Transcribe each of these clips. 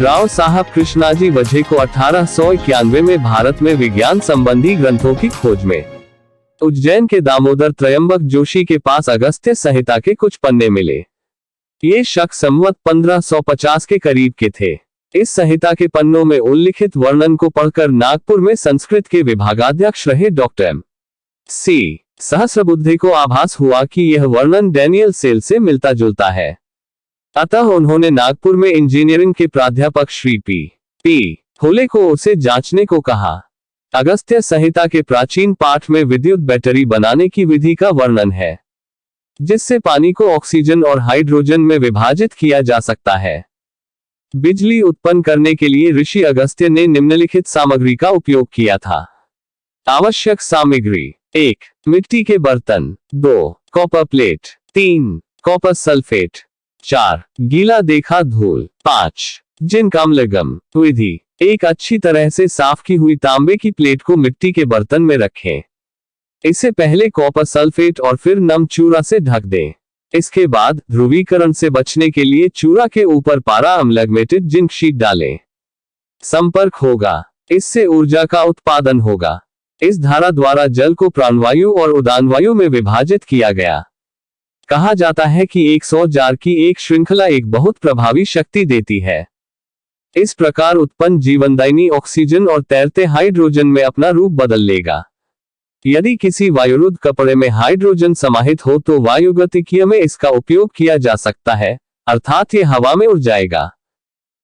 राव साहब कृष्णाजी वझे को 1891 में भारत में विज्ञान संबंधी ग्रंथों की खोज में उज्जैन के दामोदर त्रयंबक जोशी के पास अगस्त्य संहिता के कुछ पन्ने मिले। ये शख्स संवत 1550 के करीब के थे। इस संहिता के पन्नों में उल्लिखित वर्णन को पढ़कर नागपुर में संस्कृत के विभागाध्यक्ष रहे डॉक्टर M.C. सहस्रबुद्धे को आभास हुआ कि यह वर्णन डैनियल सेल से मिलता जुलता है। अतः उन्होंने नागपुर में इंजीनियरिंग के प्राध्यापक श्री P. होले को उसे जांचने को कहा। अगस्त्य संहिता के प्राचीन पाठ में विद्युत बैटरी बनाने की विधि का वर्णन है, जिससे पानी को ऑक्सीजन और हाइड्रोजन में विभाजित किया जा सकता है। बिजली उत्पन्न करने के लिए ऋषि अगस्त्य ने निम्नलिखित सामग्री का उपयोग किया था। आवश्यक सामग्री: 1. मिट्टी के बर्तन, 2. Copper plate, 3. Copper sulphate, 4. गीला देखा धूल, 5. जिंक अम्लगम। विधि: एक अच्छी तरह से साफ की हुई तांबे की प्लेट को मिट्टी के बर्तन में रखें। इसे पहले कॉपर सल्फेट और फिर नम चूरा से ढक दें। इसके बाद ध्रुवीकरण से बचने के लिए चूरा के ऊपर पारा अमलगमेटेड जिंक शीट डालें। संपर्क होगा, इससे ऊर्जा का उत्पादन होगा। इस धारा द्वारा जल को प्राणवायु और उदानवायु में विभाजित किया गया। कहा जाता है कि 100 जार की एक श्रृंखला एक बहुत प्रभावी शक्ति देती है। इस प्रकार उत्पन्न जीवनदायिनी ऑक्सीजन और तैरते हाइड्रोजन में अपना रूप बदल लेगा। यदि किसी वायुरुद्ध कपड़े में हाइड्रोजन समाहित हो तो वायुगतिकीय में इसका उपयोग किया जा सकता है, अर्थात ये हवा में उड़ जाएगा।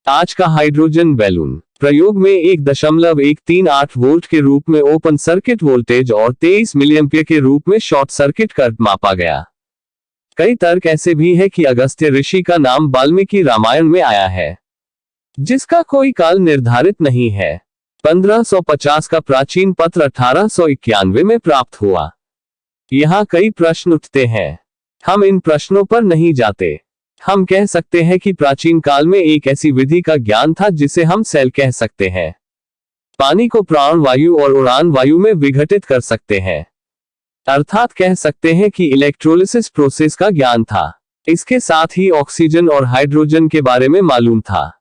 आज का हाइड्रोजन बैलून प्रयोग में 1.138 वोल्ट के रूप में ओपन सर्किट वोल्टेज और 23 मिलिएम्पियर के रूप में शॉर्ट सर्किट करंट मापा गया। कई तर्क ऐसे भी है कि अगस्त्य ऋषि का नाम वाल्मीकि रामायण में आया है, जिसका कोई काल निर्धारित नहीं है। 1550 का प्राचीन पत्र 1891 में प्राप्त हुआ। यहाँ कई प्रश्न उठते हैं। हम इन प्रश्नों पर नहीं जाते। हम कह सकते हैं कि प्राचीन काल में एक ऐसी विधि का ज्ञान था जिसे हम सेल कह सकते हैं। पानी को प्राण वायु और उड़ान वायु में विघटित कर सकते हैं, अर्थात कह सकते हैं कि इलेक्ट्रोलिसिस प्रोसेस का ज्ञान था। इसके साथ ही ऑक्सीजन और हाइड्रोजन के बारे में मालूम था।